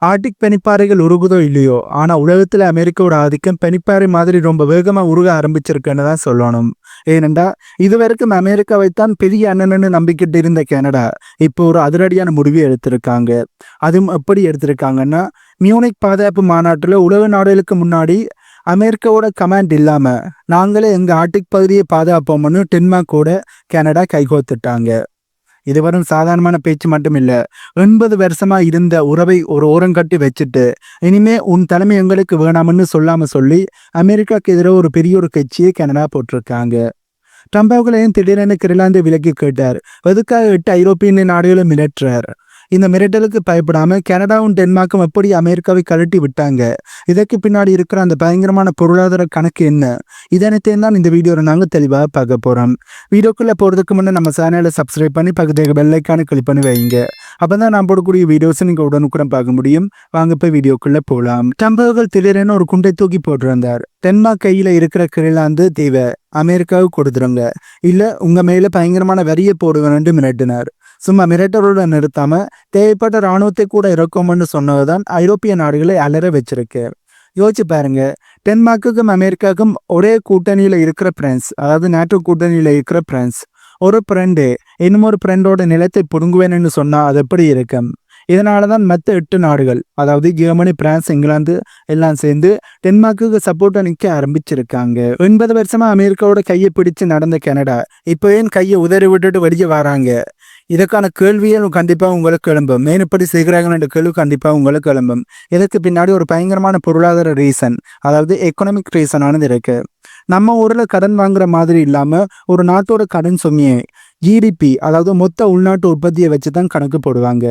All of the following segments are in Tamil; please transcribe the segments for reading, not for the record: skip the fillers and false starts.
ஆர்டிக் பனிப்பாறைகள் உருகுதோ இல்லையோ, ஆனா உலகத்துல அமெரிக்காவோட ஆதிக்கம் பனிப்பாறை மாதிரி ரொம்ப வேகமா உருக ஆரம்பிச்சிருக்குன்னு தான் சொல்லணும். ஏனென்றா, இதுவரைக்கும் அமெரிக்காவைத்தான் பெரிய அண்ணன்னு நம்பிக்கிட்டு இருந்த கனடா, இப்போ ஒரு அதிரடியான முடிவு எடுத்திருக்காங்க. அதுவும் எப்படி எடுத்திருக்காங்கன்னா, மியூனிக் பாதுகாப்பு மாநாட்டுல உலக நாடுகளுக்கு முன்னாடி அமெரிக்காவோட கமாண்ட் இல்லாம, நாங்களே எங்க ஆர்டிக் பகுதியை பாதுகாப்போம்னு டென்மார்க்கோட கனடா கைகோத்துட்டாங்க. இது வெறும் சாதாரணமான பேச்சு மட்டும் இல்ல. 80 வருஷமா இருந்த உறவை ஒரு ஓரங்கட்டி வச்சுட்டு, இனிமே உன் தலைமை எங்களுக்கு வேணாம்னு சொல்லாம சொல்லி, அமெரிக்காக்கு எதிரா ஒரு பெரிய ஒரு கட்சியை கனடா போட்டிருக்காங்க. ட்ரம்ப் அவர்களையும் திடீரென கிரிலாந்து விலக்கி கேட்டார். எதுக்காக 8 ஐரோப்பிய நாடுகளை மிரட்டுறார்? இந்த மிரட்டலுக்கு பயப்படாம கனடாவும் டென்மார்க்கும் எப்படி அமெரிக்காவை கழட்டி விட்டாங்க? இதற்கு பின்னாடி இருக்கிற அந்த பயங்கரமான பொருளாதார கணக்கு என்ன? இதனைத்தையும் தான் இந்த வீடியோவில் நாங்கள் தெளிவாக பார்க்க போகிறோம். வீடியோக்குள்ளே போகிறதுக்கு முன்னே நம்ம சேனலை சப்ஸ்கிரைப் பண்ணி பக்கத்துக்கு பெல் ஐக்கானை கிளிக் பண்ணி வைங்க. அப்போ தான் நான் போடக்கூடிய வீடியோஸை நீங்கள் உடனுக்குடன் பார்க்க முடியும். வாங்க போய் வீடியோக்குள்ளே போகலாம். ட்ரம்ப் அவர்கள் திடீரென ஒரு குண்டை தூக்கி போட்டிருந்தார். டென்மார்க் கையில் இருக்கிற கிரிலாந்து தீவை அமெரிக்காவுக்கு கொடுத்துருங்க, இல்லை உங்கள் மேலே பயங்கரமான வரியை போடுவேன்னு மிரட்டினார். சும்மா மிரட்டலோட நிறுத்தாம தேவைப்பட்ட இராணுவத்தை கூட இறக்கும்னு சொன்னதுதான் ஐரோப்பிய நாடுகளை அலற வச்சிருக்கு. யோசிச்சு பாருங்க, டென்மார்க்குக்கும் அமெரிக்காவுக்கும் ஒரே கூட்டணியில இருக்கிற பிரான்ஸ், அதாவது நேட்டோ கூட்டணியில இருக்கிற பிரான்ஸ், ஒரு ஃப்ரெண்டு இன்னொரு ஃப்ரெண்டோட நிலத்தை புடுங்குவேன்னு சொன்னா அது எப்படி இருக்கும்? இதனாலதான் மற்ற 8 நாடுகள், அதாவது ஜெர்மனி, பிரான்ஸ், இங்கிலாந்து எல்லாம் சேர்ந்து டென்மார்க்குக்கு சப்போர்ட்டா நிற்க ஆரம்பிச்சிருக்காங்க. 80 வருஷமா அமெரிக்காவோட கையை பிடிச்சு நடந்த கனடா இப்போ ஏன் கையை உதறி விட்டுட்டு வெளியே வராங்க? இதற்கான கேள்வியும் கண்டிப்பாக உங்களுக்கு எழும்பும். மேன் இப்படி செய்கிறாங்கன்ற கேள்வி கண்டிப்பாக உங்களுக்கு எழும்பும். இதற்கு பின்னாடி ஒரு பயங்கரமான பொருளாதார ரீசன், அதாவது எக்கனாமிக் ரீசனானது இருக்கு. நம்ம ஊரில் கடன் வாங்குற மாதிரி இல்லாமல் ஒரு நாட்டோட கடன் சுமையை ஜிடிபி, அதாவது மொத்த உள்நாட்டு உற்பத்தியை வச்சு தான் கணக்கு போடுவாங்க.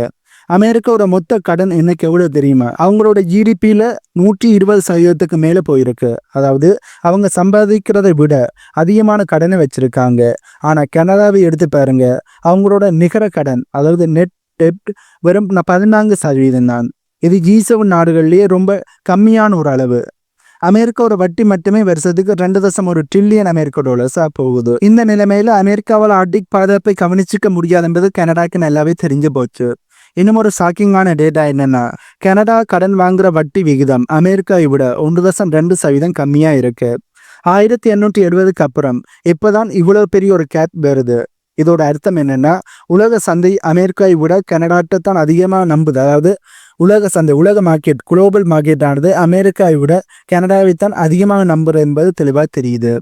அமெரிக்காவோட மொத்த கடன் எனக்கு எவ்வளவு தெரியுமா? அவங்களோட ஜிடிபியில 120% மேலே போயிருக்கு. அதாவது அவங்க சம்பாதிக்கிறதை விட அதிகமான கடனை வச்சிருக்காங்க. ஆனா கனடாவை எடுத்து பாருங்க, அவங்களோட நிகர கடன், அதாவது நெட் டெப்ட் வெறும் 14% தான். இது G7 நாடுகள்லயே ரொம்ப கம்மியான ஒரு அளவு. அமெரிக்காவோட வட்டி மட்டுமே வருஷத்துக்கு 2.1 ட்ரில்லியன் அமெரிக்க டாலர்ஸா போகுது. இந்த நிலைமையில அமெரிக்காவால் ஆர்டிக் பாதுகாப்பை கவனிச்சிக்க முடியாது என்பது கனடாக்கு நல்லாவே தெரிஞ்சு போச்சு. இன்னும் ஒரு ஷாக்கிங்கான டேட்டா என்னன்னா, கனடா கடன் வாங்குற வட்டி விகிதம் அமெரிக்காவை விட 1.2% கம்மியா இருக்கு. 1870க்கு அப்புறம் இப்பதான் இவ்வளவு பெரிய ஒரு கேப் வருது. இதோட அர்த்தம் என்னன்னா, உலக சந்தை அமெரிக்காவை விட கனடாட்டை தான் அதிகமாக நம்புது. அதாவது உலக சந்தை, உலக மார்க்கெட், குளோபல் மார்க்கெட் ஆனது அமெரிக்காவை விட கனடாவை தான் அதிகமாக நம்புறது என்பது தெளிவாக தெரியுது.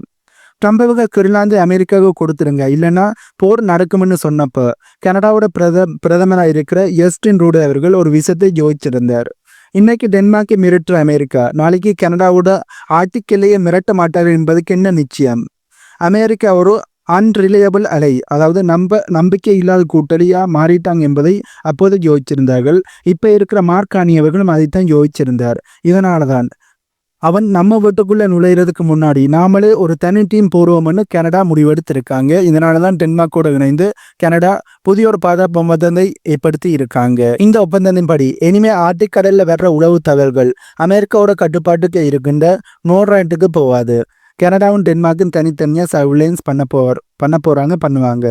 ட்ரம்ப் கிரிலாந்து அமெரிக்காவுக்கு கொடுத்துருங்க, இல்லைன்னா போர் நடக்கும்னு சொன்னப்போ கனடாவோட பிரதமராக இருக்கிற ஜஸ்டின் ட்ரூடோ அவர்கள் ஒரு விஷயத்தை யோசிச்சிருந்தார். இன்னைக்கு டென்மார்க்கை மிரட்டுற அமெரிக்கா நாளைக்கு கனடாவோட ஆர்டிக் எல்லையை மிரட்ட மாட்டார் என்பதுக்கு என்ன நிச்சயம்? அமெரிக்கா ஒரு அன்ரிலையபிள் அலை, அதாவது நம்பிக்கை இல்லாத கூட்டணியா மாறிட்டாங்க என்பதை அப்போது யோசிச்சிருந்தார்கள். இப்போ இருக்கிற மார்க் அவர்களும் அதைத்தான் யோசிச்சிருந்தார். இதனாலதான் அவன் நம்ம வீட்டுக்குள்ள நுழையிறதுக்கு முன்னாடி நாமளே ஒரு தனி டீம் போடுவோம்னு கனடா முடிவெடுத்திருக்காங்க. இதனாலதான் டென்மார்க்கோடு இணைந்து கனடா புதிய ஒரு பாதுகாப்பு ஒப்பந்தத்தை ஏற்படுத்தி இருக்காங்க. இந்த ஒப்பந்தத்தின் படி இனிமே ஆர்டிக் கடல்ல வர்ற உளவு தகவல்கள் அமெரிக்காவோட கட்டுப்பாட்டுக்கு இருக்கின்ற நோர்லாண்டுக்கு போவாது. கனடாவும் டென்மார்க்கும் தனித்தனியா சர்விலைன்ஸ் பண்ணுவாங்க.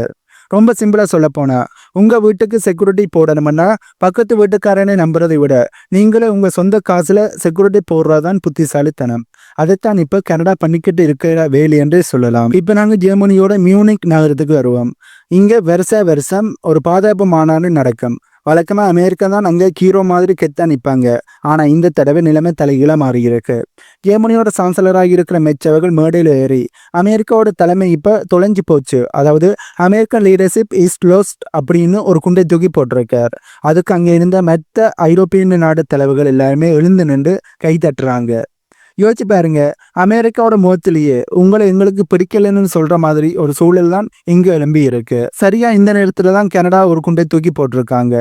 ரொம்ப சிம்பிளா சொல்ல போனா, உங்க வீட்டுக்கு செக்யூரிட்டி போடணும்னா பக்கத்து வீட்டுக்காரனை நம்புறதை விட நீங்களே உங்க சொந்த காசுல செக்யூரிட்டி போடுறதான் புத்திசாலித்தனம். அதைத்தான் இப்ப கனடா பண்ணிக்கிட்டு இருக்கிற வேலை என்றே சொல்லலாம். இப்ப நாங்க ஜெர்மனியோட மியூனிக் நகரத்துக்கு வருவோம். இங்க வருஷம் ஒரு பாதுகாப்பு மாநாடு நடக்கும். வழக்கமா அமெரிக்கா தான் அங்கே ஹீரோ மாதிரி கெத்தா நிற்பாங்க. ஆனா இந்த தடவை நிலைமை தலைகீழா மாறி இருக்கு. ஜெர்மனியோட சான்சலராக இருக்கிற மெச்சவர்கள் மேடையில் ஏறி அமெரிக்காவோட தலைமை இப்ப தொலைஞ்சு போச்சு, அதாவது அமெரிக்கன் லீடர்ஷிப் இஸ் லோஸ்ட் அப்படின்னு ஒரு குண்டை தூக்கி போட்டிருக்கார். அதுக்கு அங்கே இருந்த மற்ற ஐரோப்பிய நாடு தலைவர்கள் எல்லாருமே எழுந்து நின்று கை தட்டுறாங்க. யோசிச்சு பாருங்க, அமெரிக்காவோட முகத்திலேயே உங்களை எங்களுக்கு பிடிக்கலன்னு சொல்ற மாதிரி ஒரு சூழல் தான் இங்கு எழும்பி இருக்கு. சரியா இந்த நேரத்துல தான் கனடா ஒரு குண்டை தூக்கி போட்டிருக்காங்க.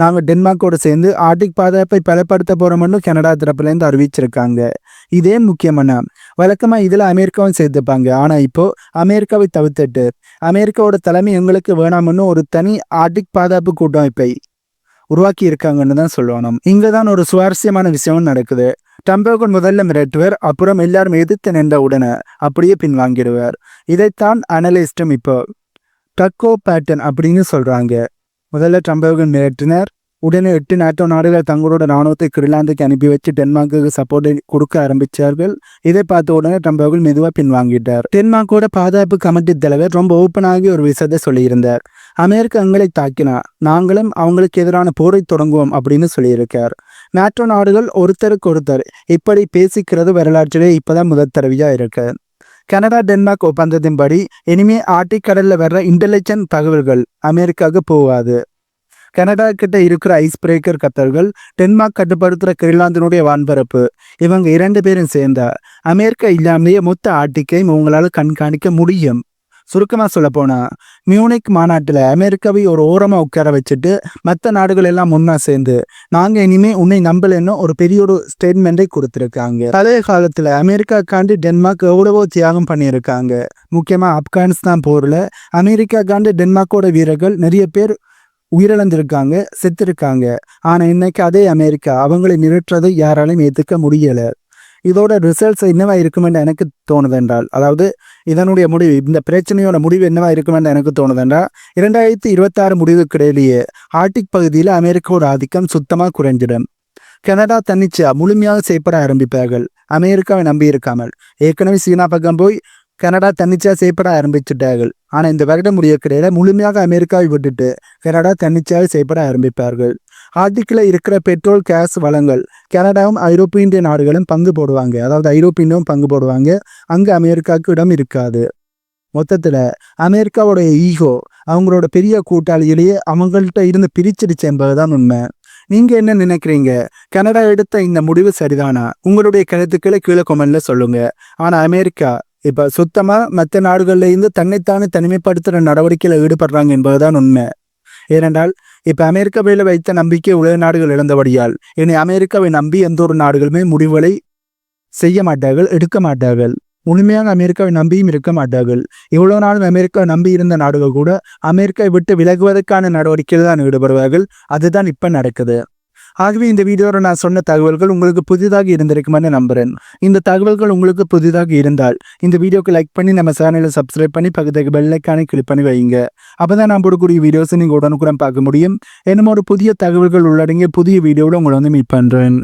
நாங்க டென்மார்க்கோட சேர்ந்து ஆர்டிக் பாதுகாப்பை பலப்படுத்த போறோம்னு கனடா தரப்புல இருந்து அறிவிச்சிருக்காங்க. இதே முக்கியமான வழக்கமா இதுல அமெரிக்காவும் சேர்த்துப்பாங்க. ஆனா இப்போ அமெரிக்காவை தவிர்த்துட்டு அமெரிக்காவோட தலைமை எங்களுக்கு வேணாம்னு ஒரு தனி ஆர்டிக் பாதுகாப்பு கூட்டமைப்பை உருவாக்கி இருக்காங்கன்னு தான் சொல்லணும். இங்கதான் ஒரு சுவாரஸ்யமான விஷயம் நடக்குது. ட்ரம்ப் முதல்ல மிரட்டுவார், அப்புறம் எல்லாரும் எதிர்த்து நின்ற உடனே அப்படியே பின்வாங்கிடுவார். இதைத்தான் அனலிஸ்டும் இப்போ டக்கோ பேட்டர்ன் அப்படின்னு சொல்றாங்க. முதல்ல ட்ரம்ப் மிரட்டினார், உடனே 8 நாட்டோ நாடுகள் தங்களோட ராணுவத்தை கிரீன்லாந்துக்கு அனுப்பி வச்சு டென்மார்க்குக்கு சப்போர்ட்டை கொடுக்க ஆரம்பிச்சார்கள். இதை பார்த்த உடனே ட்ரம்ப் அவர்கள் மெதுவாக பின்வாங்கிட்டார். டென்மார்க்கோட பாதுகாப்பு கமிட்டி தலைவர் ரொம்ப ஓப்பனாகி ஒரு விஷயத்தை சொல்லியிருந்தார். அமெரிக்கா எங்களை தாக்கினா நாங்களும் அவங்களுக்கு எதிரான போரை தொடங்குவோம் அப்படின்னு சொல்லியிருக்கார். நாட்டோ நாடுகள் ஒருத்தருக்கு ஒருத்தர் இப்படி பேசிக்கிறது வரலாற்றிலே இப்பதான் முதல் தடவையா இருக்கு. கனடா டென்மார்க் ஒப்பந்தத்தின்படி இனிமே ஆர்டிக் கடல்ல வர்ற இன்டெலிஜென்ட் தகவல்கள் அமெரிக்காவுக்கு போகாது. கனடா கிட்ட இருக்கிற ஐஸ் பிரேக்கர் கப்பல்கள் டென்மார்க் கட்டுப்படுத்துகிற கிரீன்லாந்தினுடைய வான்பரப்பு இவங்க 2 பேரும் சேர்ந்தா அமெரிக்கா இல்லாமலேயே மொத்த ஆர்டிக்கையும் உங்களால் கண்காணிக்க முடியும். சுருக்கமாக சொல்ல போனால் மியூனிக் மாநாட்டில் அமெரிக்காவை ஒரு ஓரமாக உட்கார வச்சுட்டு மற்ற நாடுகள் எல்லாம் ஒன்றா சேர்ந்து நாங்கள் இனிமேல் உன்னை நம்பலன்னு ஒரு பெரிய ஒரு ஸ்டேட்மெண்ட்டை கொடுத்துருக்காங்க. பழைய காலத்தில் அமெரிக்காக்காண்டி டென்மார்க் எவ்வளவோ தியாகம் பண்ணியிருக்காங்க. முக்கியமாக ஆப்கானிஸ்தான் போரில் அமெரிக்காக்காண்டி டென்மார்க்கோட வீரர்கள் நிறைய பேர் உயிரிழந்திருக்காங்க, செத்துருக்காங்க. ஆனால் இன்னைக்கு அதே அமெரிக்கா அவங்களை நிறுத்துறதை யாராலையும் ஏற்றுக்க முடியலை. இதோட ரிசல்ட்ஸ் என்னவா இருக்குமென்று எனக்கு தோணுதென்றால், அதாவது இதனுடைய முடிவு, இந்த பிரச்சனையோட முடிவு என்னவா இருக்குமென்று எனக்கு தோணுதென்றால் 2026 முடிவுக்கு இடையிலேயே ஆர்டிக் பகுதியில் அமெரிக்காவோட ஆதிக்கம் சுத்தமாக குறைஞ்சிடும். கனடா தன்னிச்சையா முழுமையாக செயற்பட ஆரம்பிப்பார்கள். அமெரிக்காவை நம்பி இருக்காமல் ஏற்கனவே சீனா பக்கம் போய் கனடா தன்னிச்சையாக செயற்பட ஆரம்பிச்சுட்டார்கள். ஆனால் இந்த வருடம் முடியக்கிடையில முழுமையாக அமெரிக்காவை விட்டுட்டு கனடா தன்னிச்சையாக செயற்பட ஆரம்பிப்பார்கள். ஆர்டிக்கில் இருக்கிற பெட்ரோல் கேஸ் வளங்கள் கனடாவும் ஐரோப்பிய நாடுகளும் பங்கு போடுவாங்க. அதாவது ஐரோப்பியனும் பங்கு போடுவாங்க. அங்கே அமெரிக்காவுக்கு இடம் இருக்காது. மொத்தத்தில் அமெரிக்காவோடைய ஈகோ அவங்களோட பெரிய கூட்டாளியிலேயே அவங்கள்ட்ட இருந்து பிரிச்சிடுச்சு என்பதுதான் உண்மை. நீங்க என்ன நினைக்கிறீங்க? கனடா எடுத்த இந்த முடிவு சரிதானா? உங்களுடைய கருத்துக்களை கீழே கமெண்ட்ல சொல்லுங்க. ஆனால் அமெரிக்கா இப்ப சுத்தமா மற்ற நாடுகள்ல இருந்து தன்னைத்தானே தனிமைப்படுத்துற நடவடிக்கையில் ஈடுபடுறாங்க என்பதுதான் உண்மை. ஏனென்றால் இப்ப அமெரிக்காவில் வைத்த நம்பிக்கை உலக நாடுகள் இழந்தபடியால் இனி அமெரிக்காவை நம்பி எந்த ஒரு நாடுகளுமே முடிவுகளை செய்ய மாட்டார்கள், எடுக்க மாட்டார்கள். முழுமையாக அமெரிக்காவை நம்பியும் இருக்க மாட்டார்கள். இவ்வளவு நாளும் அமெரிக்கா நம்பி இருந்த நாடுகள் கூட அமெரிக்காவை விட்டு விலகுவதற்கான நடவடிக்கையில் தான் ஈடுபடுவார்கள். அதுதான் இப்ப நடக்குது. ஆகவே இந்த வீடியோவில் நான் சொன்ன தகவல்கள் உங்களுக்கு புதிதாக இருந்திருக்குமென்னு நம்புறேன். இந்த தகவல்கள் உங்களுக்கு புதிதாக இருந்தால் இந்த வீடியோக்கு லைக் பண்ணி நம்ம சேனலை சப்ஸ்கிரைப் பண்ணி பக்கத்துக்கு பெல் ஐக்கானை கிளிக் பண்ணி வைங்க. அப்பதான் நான் போடக்கூடிய வீடியோஸை நீங்கள் உடனுக்குடன் பார்க்க முடியும். என்னமோட புதிய தகவல்கள் உள்ளடங்கிய புதிய வீடியோவில் உங்களை மீட் பண்றேன்.